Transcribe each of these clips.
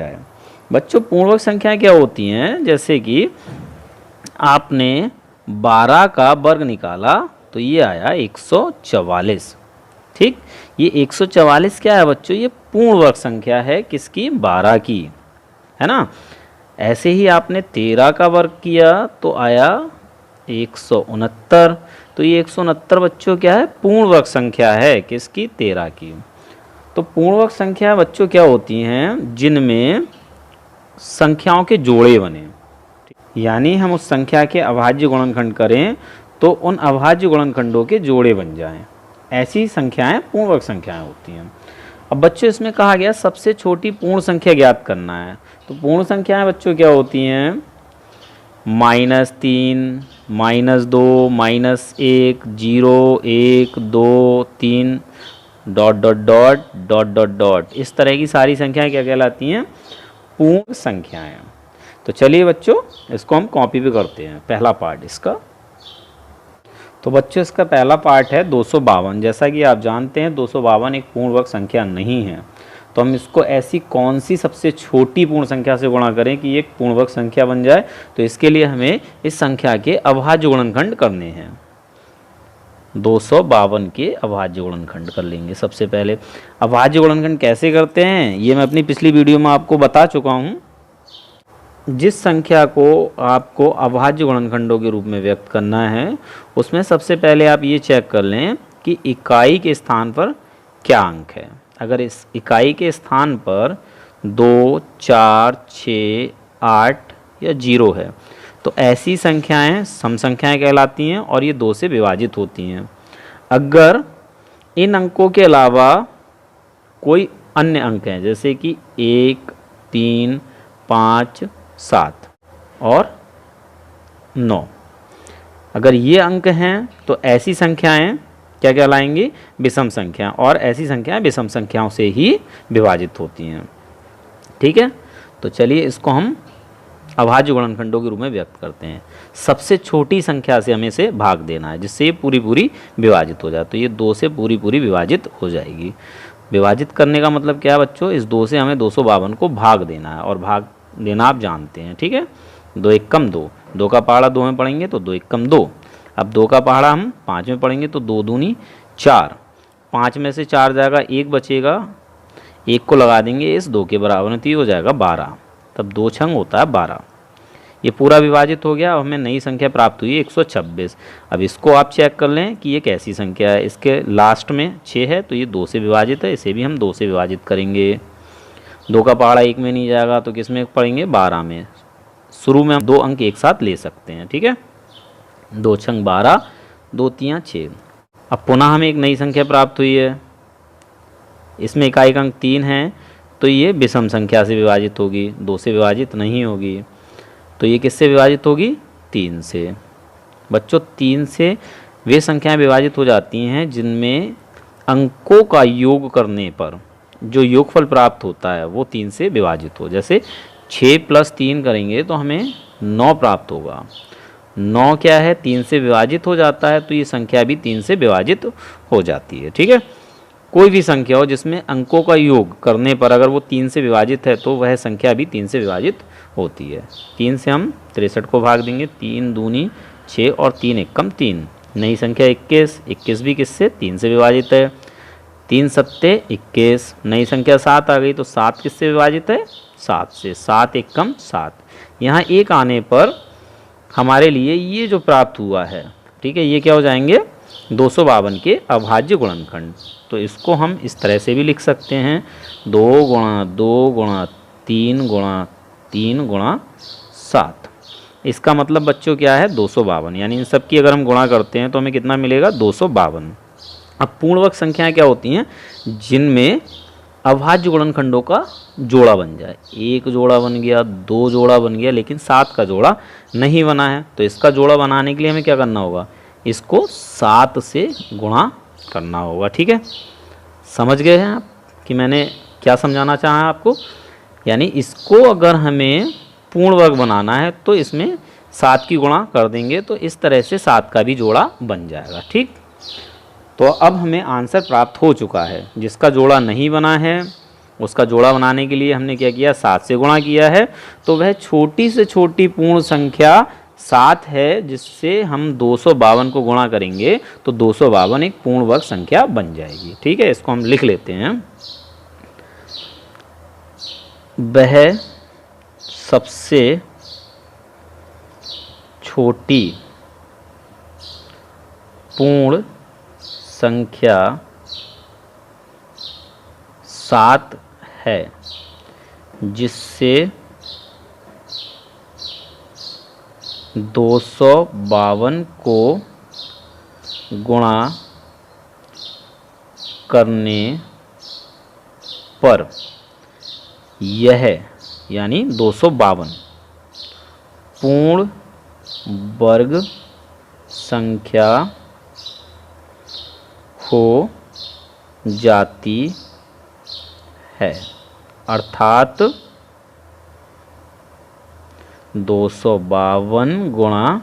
है। बच्चों पूर्णवर्ग संख्या क्या होती हैं, जैसे कि आपने 12 का वर्ग निकाला तो ये आया 144। ठीक, ये 144 क्या है बच्चों, ये पूर्णवर्ग संख्या है किसकी, 12 की, है ना। ऐसे ही आपने 13 का वर्ग किया तो आया 169। तो ये 169 बच्चों क्या है, पूर्णवर्ग संख्या है किसकी, 13 की। तो पूर्णवर्ग संख्या बच्चों क्या होती हैं, जिनमें संख्याओं के जोड़े बने, यानी हम उस संख्या के अभाज्य गुणनखंड करें तो उन अभाज्य गुणनखंडों के जोड़े बन जाएं, ऐसी संख्याएं पूर्णवर्ग संख्याएं होती हैं। अब बच्चों इसमें कहा गया सबसे छोटी पूर्ण संख्या ज्ञात करना है। तो पूर्ण संख्याएं बच्चों क्या होती हैं, -3, -2, -1, 0, 1, 2, 3 ... इस तरह की सारी संख्याएं क्या कहलाती हैं, पूर्ण संख्याएं। तो चलिए बच्चों इसको हम कॉपी भी करते हैं, पहला पार्ट इसका। तो बच्चों इसका पहला पार्ट है 252। जैसा कि आप जानते हैं 252 एक पूर्णवर्ग संख्या नहीं है, तो हम इसको ऐसी कौन सी सबसे छोटी पूर्ण संख्या से गुणा करें कि एक पूर्णवर्ग संख्या बन जाए। तो इसके लिए हमें इस संख्या के अभाज्य गुणनखंड करने हैं। 252 के अभाज्य गुणनखंड कर लेंगे। सबसे पहले अभाज्य गुणनखंड कैसे करते हैं, ये मैं अपनी पिछली वीडियो में आपको बता चुका हूँ। जिस संख्या को आपको अभाज्य गुणनखंडों के रूप में व्यक्त करना है, उसमें सबसे पहले आप ये चेक कर लें कि इकाई के स्थान पर क्या अंक है। अगर इस इकाई के स्थान पर 2, 4, 6, 8 या 0 है तो ऐसी संख्याएं सम संख्याएं कहलाती हैं और ये 2 से विभाजित होती हैं। अगर इन अंकों के अलावा कोई अन्य अंक हैं, जैसे कि 1, 3, 5, 7 और 9, अगर ये अंक हैं तो ऐसी संख्याएं क्या कहलाएंगी, विषम संख्या, और ऐसी संख्याएं विषम संख्याओं से ही विभाजित होती हैं। ठीक है, तो चलिए इसको हम अभाज्य गुणनखंडों के रूप में व्यक्त करते हैं। सबसे छोटी संख्या से हमें इसे भाग देना है जिससे ये पूरी पूरी विभाजित हो जाए। तो ये 2 से पूरी पूरी विभाजित हो जाएगी। विभाजित करने का मतलब क्या है बच्चों, इस 2 से हमें 252 को भाग देना है, और भाग देना आप जानते हैं। ठीक है, 2 एकम 2, 2 का पहाड़ा 2 में पढ़ेंगे तो 2 एकम 2। अब 2 का पहाड़ा हम 5 में पढ़ेंगे तो 2 दूनी 4, 5 में से 4 जाएगा, 1 बचेगा, 1 को लगा देंगे इस 2 के बराबर, तो ये हो जाएगा 12। तब 2 छंग होता है 12। ये पूरा विभाजित हो गया। अब हमें नई संख्या प्राप्त हुई 126। अब इसको आप चेक कर लें कि ये कैसी संख्या है। इसके लास्ट में 6 है तो ये 2 से विभाजित है, इसे भी हम 2 से विभाजित करेंगे। 2 का पहाड़ा 1 में नहीं जाएगा तो किस में पढ़ेंगे, 12 में। शुरू में हम 2 अंक एक साथ ले सकते हैं। ठीक है, 2 छंग 12, 2 तियाँ 6। अब पुनः हमें एक नई संख्या प्राप्त हुई है, इसमें इकाई अंक 3 है तो ये विषम संख्या से विभाजित होगी, 2 से विभाजित नहीं होगी। तो ये किससे विभाजित होगी, 3 से। बच्चों 3 से वे संख्याएं विभाजित हो जाती हैं जिनमें अंकों का योग करने पर जो योगफल प्राप्त होता है वो 3 से विभाजित हो। जैसे 6 + 3 करेंगे तो हमें 9 प्राप्त होगा। 9 क्या है, 3 से विभाजित हो जाता है, तो ये संख्या भी 3 से विभाजित हो जाती है। ठीक है, कोई भी संख्या हो जिसमें अंकों का योग करने पर अगर वो 3 से विभाजित है तो वह संख्या भी 3 से विभाजित होती है। 3 से हम 63 को भाग देंगे, 3 दूनी 6 और 3 एकम 3। नई संख्या 21, 21 भी किससे, 3 से विभाजित है। 3 सत्ते 21। नई संख्या 7 आ गई तो 7 किससे विभाजित है, 7 से। 7 एकम 7। यहाँ 1 आने पर हमारे लिए ये जो प्राप्त हुआ है, ठीक है, ये क्या हो जाएंगे, 252 के अभाज्य गुणनखंड। तो इसको हम इस तरह से भी लिख सकते हैं, 2 × 2 × 3 × 3 × 7। इसका मतलब बच्चों क्या है, 252। यानी इन सब की अगर हम गुणा करते हैं तो हमें कितना मिलेगा, 252। अब पूर्णवर्ग संख्याएं क्या होती हैं, जिनमें अभाज्य गुणनखंडों का जोड़ा बन जाए। 1 जोड़ा बन गया, 2 जोड़ा बन गया, लेकिन 7 का जोड़ा नहीं बना है। तो इसका जोड़ा बनाने के लिए हमें क्या करना होगा, इसको 7 से गुणा करना होगा। ठीक है, समझ गए हैं आप कि मैंने क्या समझाना चाहा आपको। यानी इसको अगर हमें पूर्ण वर्ग बनाना है तो इसमें 7 की गुणा कर देंगे तो इस तरह से 7 का भी जोड़ा बन जाएगा। ठीक, तो अब हमें आंसर प्राप्त हो चुका है। जिसका जोड़ा नहीं बना है उसका जोड़ा बनाने के लिए हमने क्या किया, 7 से गुणा किया है। तो वह छोटी से छोटी पूर्ण संख्या 7 है, जिससे हम 252 को गुणा करेंगे तो 252 एक पूर्ण वर्ग संख्या बन जाएगी। ठीक है, इसको हम लिख लेते हैं। वह सबसे छोटी पूर्ण संख्या 7 है, जिससे 252 को गुणा करने पर यह यानी 252 पूर्ण वर्ग संख्या हो जाती है, अर्थात 252 गुणा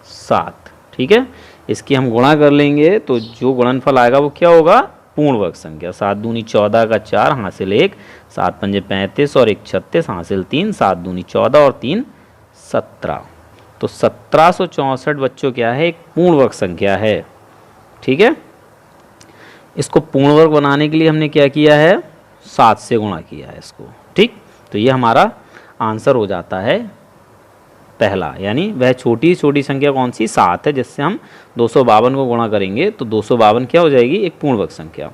7। ठीक है, इसकी हम गुणा कर लेंगे तो जो गुणनफल आएगा वो क्या होगा, पूर्ण वर्ग संख्या। 7 दूनी 14 का 4 हासिल 1, 7 पंजे 35 और 1 36 हासिल 3, 7 दूनी 14 और 3 17। तो 1764 बच्चों क्या है, एक पूर्ण वर्ग संख्या है। ठीक है, इसको पूर्ण वर्ग बनाने के लिए हमने क्या किया है, 7 से गुणा किया है इसको। ठीक, तो ये हमारा आंसर हो जाता है पहला, यानी वह छोटी छोटी संख्या कौन सी, 7 है, जिससे हम 252 को गुणा करेंगे तो 252 क्या हो जाएगी, एक पूर्ण वर्ग संख्या।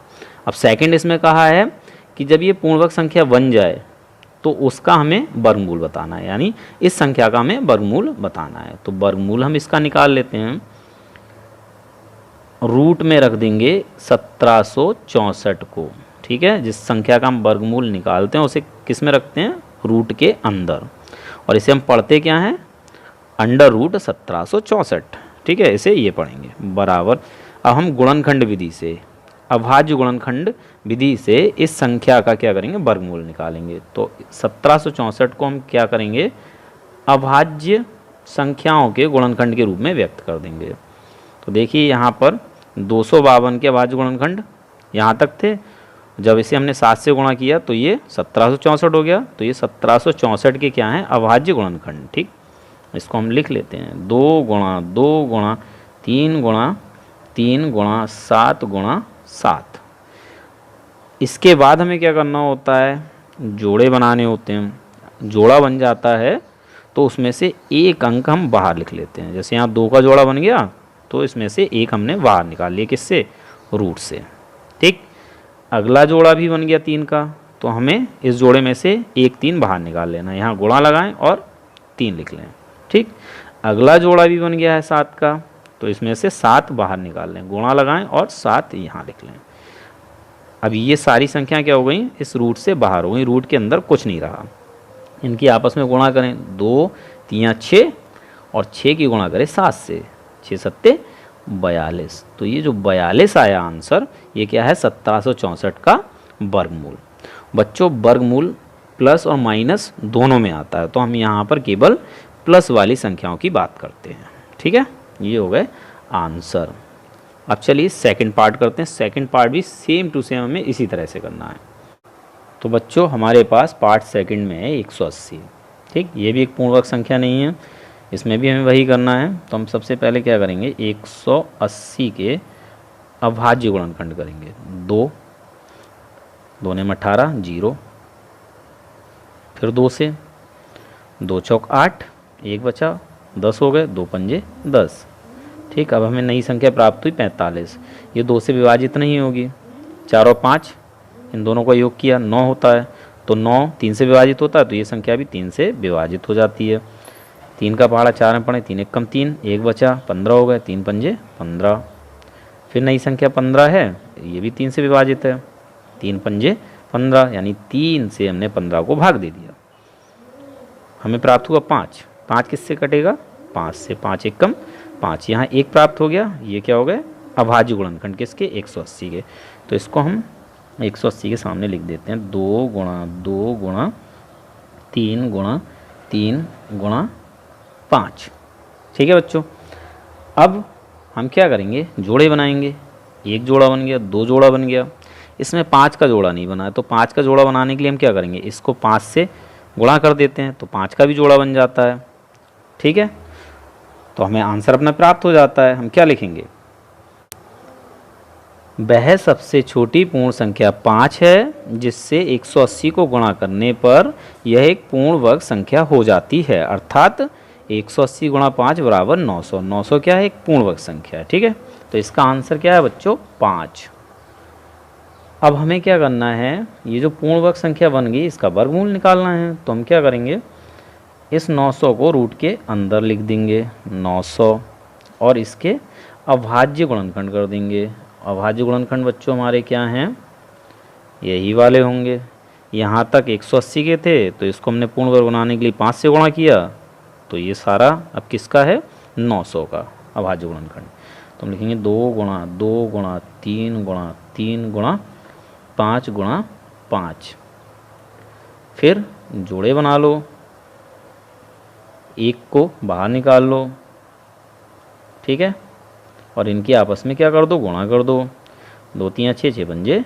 अब सेकंड इसमें कहा है कि जब ये पूर्ण वर्ग संख्या बन जाए तो उसका हमें वर्गमूल बताना है, यानी इस संख्या का हमें वर्गमूल बताना है। तो वर्गमूल हम इसका निकाल लेते हैं, रूट में रख देंगे 1764 को। ठीक है, जिस संख्या का हम वर्गमूल निकालते हैं उसे किस में रखते हैं, रूट के अंदर, और इसे हम पढ़ते क्या हैं, अंडर रूट 1764। ठीक है, इसे ये पढ़ेंगे बराबर। अब हम गुणनखंड विधि से, अभाज्य गुणनखंड विधि से इस संख्या का क्या करेंगे, वर्गमूल निकालेंगे। तो 1764 को हम क्या करेंगे, अभाज्य संख्याओं के गुणनखंड के रूप में व्यक्त कर देंगे। तो देखिए यहाँ पर 252 के अभाज्य गुणनखंड यहाँ तक थे, जब इसे हमने 7 से गुणा किया तो ये 1764 हो गया। तो ये 1764 के क्या हैं, अभाज्य गुणनखंड। ठीक, इसको हम लिख लेते हैं, 2 गुणा 2 गुणा 3 गुणा 3 गुणा 7 गुणा 7। इसके बाद हमें क्या करना होता है, जोड़े बनाने होते हैं। जोड़ा बन जाता है तो उसमें से एक अंक हम बाहर लिख लेते हैं। जैसे यहाँ 2 का जोड़ा बन गया तो इसमें से एक हमने बाहर निकाल लिया, किससे, रूट से। ठीक, अगला जोड़ा भी बन गया 3 का, तो हमें इस जोड़े में से एक 3 बाहर निकाल लेना, यहाँ गुणा लगाएं और 3 लिख लें। ठीक, अगला जोड़ा भी बन गया है 7 का, तो इसमें से 7 बाहर निकाल लें, गुणा लगाएं और 7 यहाँ लिख लें। अब ये सारी संख्या क्या हो गई, इस रूट से बाहर हो गई, रूट के अंदर कुछ नहीं रहा। इनकी आपस में गुणा करें, 2 3 6 और 6 की गुणा करें 7 से, 6 सत्ते 42। तो ये जो 42 आया आंसर, ये क्या है, 1764 का वर्गमूल। बच्चों वर्गमूल प्लस और माइनस दोनों में आता है, तो हम यहाँ पर केवल प्लस वाली संख्याओं की बात करते हैं। ठीक है, ये हो गए आंसर। अब चलिए सेकंड पार्ट करते हैं। सेकंड पार्ट भी सेम टू सेम हमें इसी तरह से करना है। तो बच्चों हमारे पास पार्ट सेकंड में है 180। ठीक, ये भी एक पूर्ण वर्ग संख्या नहीं है, इसमें भी हमें वही करना है। तो हम सबसे पहले क्या करेंगे, 180 के अभाज्य गुणनखंड करेंगे। 2 2 ने 18 0, फिर 2 से 2 चौक 8, 1 बचा, 10 हो गए, 2 पंजे 10। ठीक, अब हमें नई संख्या प्राप्त हुई 45। ये 2 से विभाजित नहीं होगी, 4 और 5 इन दोनों का योग किया 9 होता है, तो 9 3 से विभाजित होता है, तो ये संख्या भी 3 से विभाजित हो जाती है। 3 का पहाड़ा 4 में पड़े, 3 1 कम 3, 1 बचा, 15 हो गए, 3 पंजे 15। फिर नई संख्या 15 है, ये भी 3 से विभाजित है, 3 पंजे 15, यानी 3 से हमने 15 को भाग दे दिया। हमें प्राप्त हुआ 5। 5 किससे कटेगा, 5 से, 5 1 कम 5, यहाँ 1 प्राप्त हो गया। ये क्या हो गए, अभाज्य गुणनखंड किसके, 180 के। तो इसको हम 180 के सामने लिख देते हैं, 2 गुणा 2 गुणा 3 गुणा 3 गुणा 5। ठीक है बच्चों, अब हम क्या करेंगे, जोड़े बनाएंगे। 1 जोड़ा बन गया, 2 जोड़ा बन गया। इसमें 5 का जोड़ा नहीं बना है, तो 5 का जोड़ा बनाने के लिए हम क्या करेंगे, इसको 5 से गुणा कर देते हैं तो 5 का भी जोड़ा बन जाता है। ठीक है, तो हमें आंसर अपना प्राप्त हो जाता है। हम क्या लिखेंगे, वह सबसे छोटी पूर्ण संख्या 5 है जिससे 180 को गुणा करने पर यह एक पूर्ण वर्ग संख्या हो जाती है, अर्थात 180 गुणा 5 बराबर 900। 900 क्या है, एक पूर्ण वर्ग संख्या है। ठीक है, तो इसका आंसर क्या है बच्चों, 5। अब हमें क्या करना है, ये जो पूर्ण वर्ग संख्या बन गई इसका वर्गमूल निकालना है। तो हम क्या करेंगे, इस 900 को रूट के अंदर लिख देंगे 900 और इसके अभाज्य गुणनखंड कर देंगे। अभाज्य गुणनखंड बच्चों हमारे क्या हैं, यही वाले होंगे। यहाँ तक 180 के थे तो इसको हमने पूर्ण वर्ग बनाने के लिए 5 से गुणा किया, तो ये सारा अब किसका है, 900 का अभाज्य गुणनखंड। तो हम लिखेंगे 2 गुणा 2 गुणा 3 गुणा 3 गुणा 5 गुणा 5। फिर जोड़े बना लो, एक को बाहर निकाल लो। ठीक है, और इनकी आपस में क्या कर दो, गुणा कर दो। 2 3 6 6 पंजे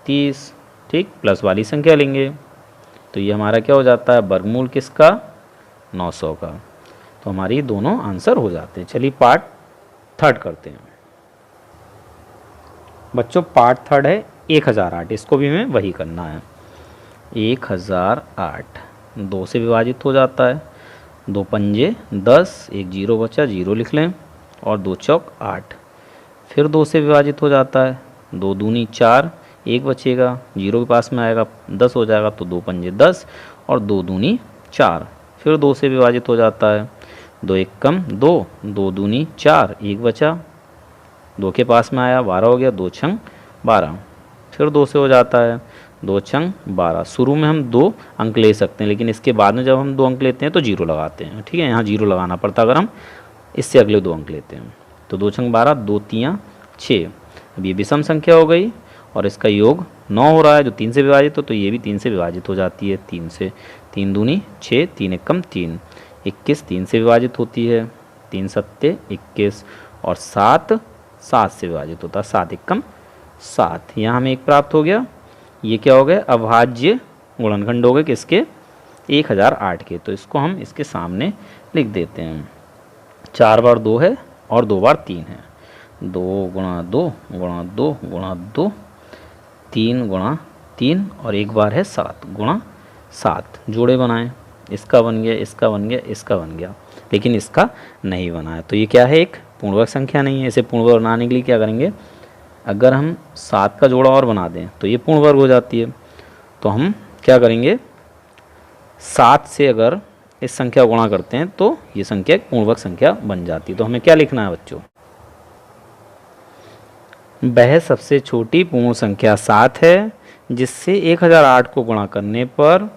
30। ठीक, प्लस वाली संख्या लेंगे तो ये हमारा क्या हो जाता है, वर्गमूल किसका, 900 का। तो हमारी दोनों आंसर हो जाते हैं। चलिए पार्ट थर्ड करते हैं बच्चों। पार्ट थर्ड है 1008, इसको भी हमें वही करना है। 1008 2 से विभाजित हो जाता है, 2 पंजे 10, एक जीरो बचा, जीरो लिख लें, और 2 चौक 8। फिर 2 से विभाजित हो जाता है, 2 दूनी 4, एक बचेगा, जीरो के पास में आएगा 10 हो जाएगा, तो 2 पंजे 10 और 2 दूनी 4। फिर 2 से विभाजित हो जाता है, 2 एक कम 2, 2 दूनी 4, एक बचा, 2 के पास में आया 12 हो गया, 2 छंग 12। फिर 2 से हो जाता है, 2 छंग 12। शुरू में हम 2 अंक ले सकते हैं, लेकिन इसके बाद में जब हम 2 अंक लेते हैं तो जीरो लगाते हैं। ठीक है, यहाँ जीरो लगाना पड़ता अगर हम इससे अगले 2 अंक लेते हैं। तो 2 छंग 12, 2 तियाँ 6। अब ये विषम संख्या हो गई और इसका योग 9 हो रहा है जो 3 से विभाजित हो, तो ये भी 3 से विभाजित हो जाती है। 3 से 3 दूनी 6, 3 एक कम 3, 21 3 से विभाजित होती है, 3 सत्ते 21, और 7 7 से विभाजित होता है, 7 एक कम 7। यहाँ हमें एक प्राप्त हो गया। ये क्या हो गया, अभाज्य गुणनखंड हो गए किसके, 1008 के। तो इसको हम इसके सामने लिख देते हैं। 4 बार 2 है और 2 बार 3 है, 2 गुणा 2 गुणा 2 गुणा 2, 3 गुणा 3, और एक बार है 7 गुणा 7। जोड़े बनाएं, इसका बन गया, इसका बन गया, इसका बन गया, लेकिन इसका नहीं बना है। तो ये क्या है, एक पूर्णवर्ग संख्या नहीं है। इसे पूर्णवर्ग बनाने के लिए क्या करेंगे, अगर हम 7 का जोड़ा और बना दें तो ये पूर्णवर्ग हो जाती है। तो हम क्या करेंगे, 7 से अगर इस संख्या गुणा करते हैं तो ये संख्या एक पूर्णवर्ग संख्या बन जाती है। तो हमें क्या लिखना है बच्चों, वह सबसे छोटी पूर्ण संख्या 7 है जिससे 1008 को गुणा करने पर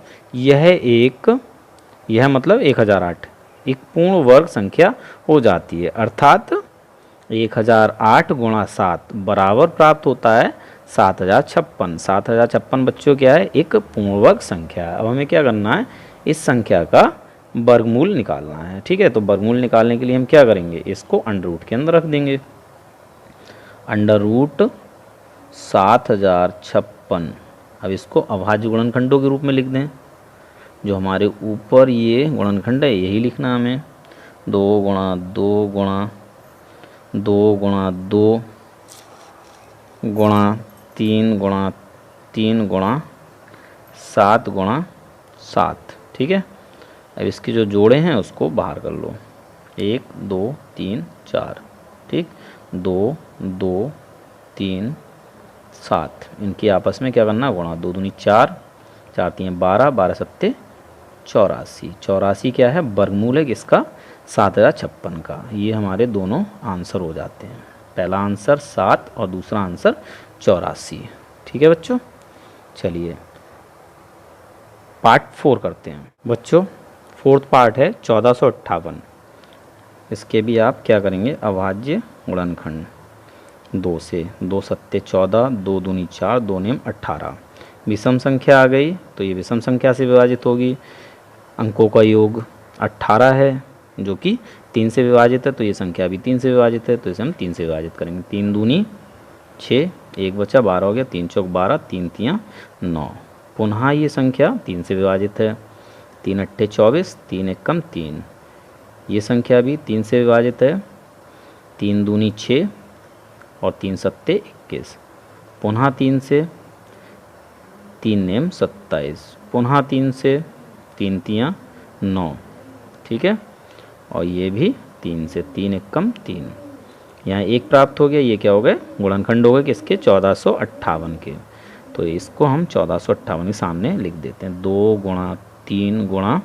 यह मतलब 1008 एक पूर्ण वर्ग संख्या हो जाती है, अर्थात 1008 गुणा 7 बराबर प्राप्त होता है 7056। 7056 बच्चों क्या है, एक पूर्ण वर्ग संख्या है। अब हमें क्या करना है, इस संख्या का वर्गमूल निकालना है। ठीक है, तो वर्गमूल निकालने के लिए हम क्या करेंगे, इसको अंडर रूट के अंदर रख देंगे। Under root 7056। अब इसको अभाज्य गुणनखंडों के रूप में लिख दें। जो हमारे ऊपर ये गुणनखंड है यही लिखना हमें। 2 गुणा 2 गुणा 2 गुणा 2 गुणा 3 गुणा 3 गुणा 7 गुणा 7। ठीक है, अब इसके जो जोड़े हैं उसको बाहर कर लो, 1 2 3 4। ठीक, 2 2 3 7, इनकी आपस में क्या करना, गुणा। 2 दूनी 4, 4 3 12, 12 सत्ते 84। 84 क्या है, वर्गमूल है किसका, 7056 का। ये हमारे दोनों आंसर हो जाते हैं, पहला आंसर 7 और दूसरा आंसर 84। ठीक है बच्चों, चलिए पार्ट 4 करते हैं बच्चों। फोर्थ पार्ट है 1458। इसके भी आप क्या करेंगे, अभाज्य गुणनखंड। 2 से 2 सत्ते 14, 2 दूनी 4, 2 नेम 18। विषम संख्या आ गई तो ये विषम संख्या से विभाजित होगी। अंकों का योग 18 है जो कि 3 से विभाजित है, तो ये संख्या भी 3 से विभाजित है, तो इसे हम 3 से विभाजित करेंगे। 3 दूनी 6, 1 बचा 12 हो गया, 3 चौक 12, 3 तियाँ 9। पुनः ये संख्या 3 से विभाजित है, 3 अट्ठे 24, 3 एकम 3। ये संख्या भी 3 से विभाजित है, 3 दूनी 6 और 3 सत्ते 21। पुनः 3 से, 3 नेम 27, पुनः 3 से, 3 तियाँ 9, ठीक है। और ये भी 3 से, 3 एकम 3। यहाँ 1 प्राप्त हो गया, ये क्या हो गए गुणनखंड हो गए किसके 1458 के। तो इसको हम 1458 के सामने लिख देते हैं। 2 गुणा 3 गुणा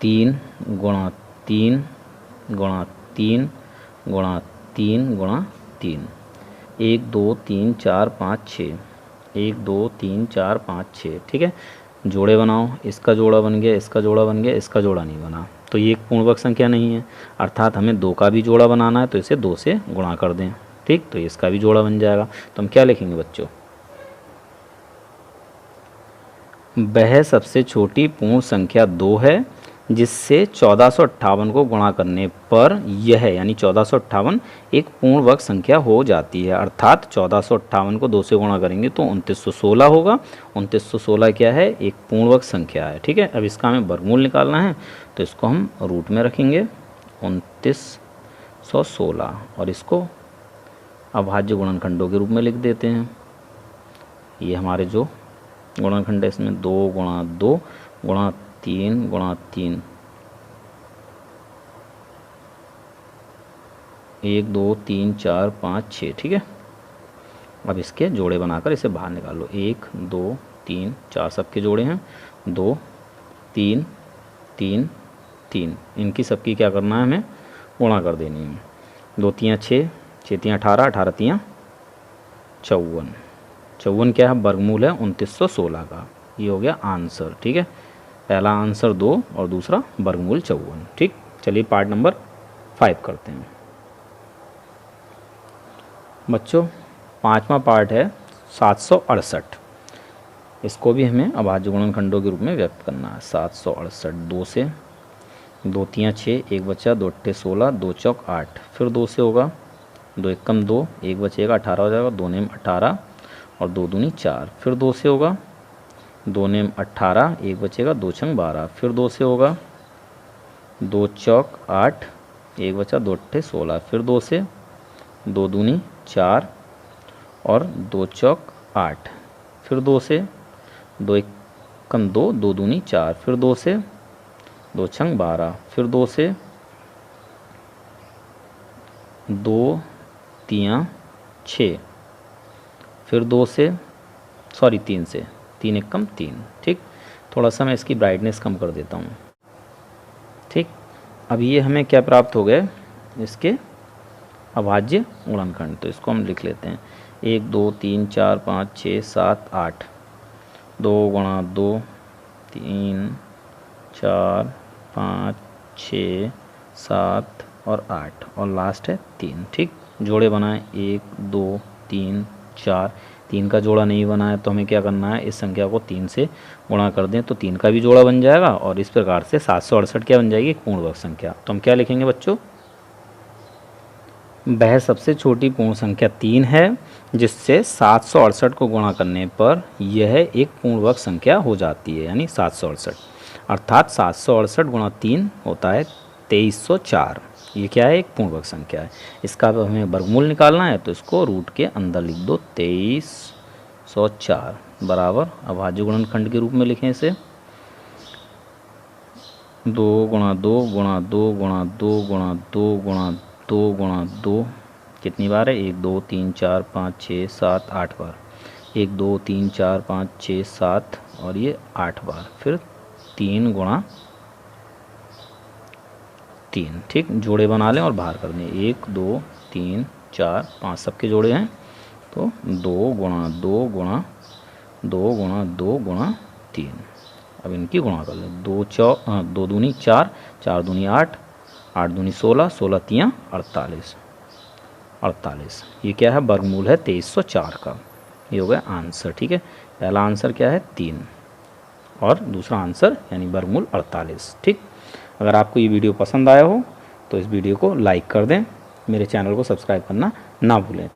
3 गुणा 3 गुणा 3 गुणा 3 गुणा 3। 1 2 3 4 5 6, 1 2 3 4 5 6, ठीक है। जोड़े बनाओ, इसका जोड़ा बन गया, इसका जोड़ा बन गया, इसका जोड़ा नहीं बना, तो ये एक पूर्णवर्ग संख्या नहीं है, अर्थात हमें 2 का भी जोड़ा बनाना है, तो इसे 2 से गुणा कर दें, ठीक। तो इसका भी जोड़ा बन जाएगा। तो हम क्या लिखेंगे बच्चों, वह सबसे छोटी पूर्ण संख्या 2 है जिससे 1458 को गुणा करने पर यह यानी 1458 एक पूर्ण वर्ग संख्या हो जाती है। अर्थात 1458 को 2 से गुणा करेंगे तो 2916 होगा। 2916 क्या है, एक पूर्ण वर्ग संख्या है, ठीक है। अब इसका हमें वर्गमूल निकालना है, तो इसको हम रूट में रखेंगे 2916 और इसको अभाज्य गुणनखंडों के रूप में लिख देते हैं। ये हमारे जो गुणनखंड है इसमें 2 गुणा 2 गुणा 3 गुणा 3, 1 2 3 4 5 6, ठीक है। अब इसके जोड़े बनाकर इसे बाहर निकालो। 1 2 3 4 सबके जोड़े हैं, 2 3 3 3, इनकी सबकी क्या करना है, हमें गुणा कर देनी है। 2 तियाँ 6, 6 तियाँ 18, 18 तियाँ 54। 54 क्या है, वर्गमूल है 2916 का। ये हो गया आंसर, ठीक है। पहला आंसर 2 और दूसरा वर्गमूल 54, ठीक। चलिए पार्ट नंबर 5 करते हैं बच्चों। 5वां पार्ट है 768। इसको भी हमें अभाज्य गुणनखंडों के रूप में व्यक्त करना है। 768, 2 से, 2 तियाँ 6, 1 बचा, 2 अट्ठे 16, 2 चौक 8, फिर 2 से होगा, 2 एकम 2, 1 बचेगा 18 हो जाएगा, 2 नेम 18 और 2 दूनी 4, फिर 2 से होगा, 2 नेम 18, 1 बचेगा, 2 छंग 12, फिर 2 से होगा, 2 चौक 8, 1 बचा, 2 अट्ठे 16, फिर 2 से, 2 दूनी 4 और 2 चौक 8, फिर 2 से, 2 एकम 2, 2 दूनी 4, फिर 2 से, 2 छंग 12, फिर 2 से, 2 तियाँ 6, फिर 2 से, सॉरी 3 से, 3 एकम 3, ठीक। थोड़ा सा मैं इसकी ब्राइटनेस कम कर देता हूँ, ठीक। अब ये हमें क्या प्राप्त हो गए, इसके अभाज्य गुणनखंड। तो इसको हम लिख लेते हैं। 1 2 3 4 5 6 7 8, 2 गुणा 2 3 4 5 6 7 और 8 और लास्ट है 3, ठीक। जोड़े बनाएं 1 2 3 4, 3 का जोड़ा नहीं बना है तो हमें क्या करना है, इस संख्या को 3 से गुणा कर दें तो 3 का भी जोड़ा बन जाएगा और इस प्रकार से 768 क्या बन जाएगी, एक पूर्ण वर्ग संख्या। तो हम क्या लिखेंगे बच्चों, वह सबसे छोटी पूर्ण संख्या 3 है जिससे 768 को गुणा करने पर यह एक पूर्ण वर्ग संख्या हो जाती है, यानी 768। अर्थात 768 गुणा 3 होता है 2304। ये क्या है, एक पूर्ण वर्ग संख्या है। इसका अब हमें वर्गमूल निकालना है तो इसको रूट के अंदर लिख दो। 2304 बराबर अभाज्य गुणनखंड के रूप में लिखें इसे 2 गुणा 2 गुणा 2 गुणा 2 गुणा 2 गुणा 2 गुणा 2, कितनी बार है, 1 2 3 4 5 6 7 8 बार, 1 2 3 4 5 6 7 और ये 8 बार, फिर 3 गुणा 3, ठीक। जोड़े बना लें और बाहर कर दें। 1 2 3 4 5 सबके जोड़े हैं तो 2 गुणा 2 गुणा 2 गुणा 2 गुणा 3। अब इनकी गुणा कर लें। 2 दूनी 4, 4 दूनी 8, 8 दूनी 16, 16 तियाँ 48, 48। ये क्या है, वर्गमूल है 2304 का। ये हो गया आंसर, ठीक है। पहला आंसर क्या है 3 और दूसरा आंसर यानी वर्गमूल 48, ठीक। अगर आपको ये वीडियो पसंद आया हो तो इस वीडियो को लाइक कर दें, मेरे चैनल को सब्सक्राइब करना ना भूलें।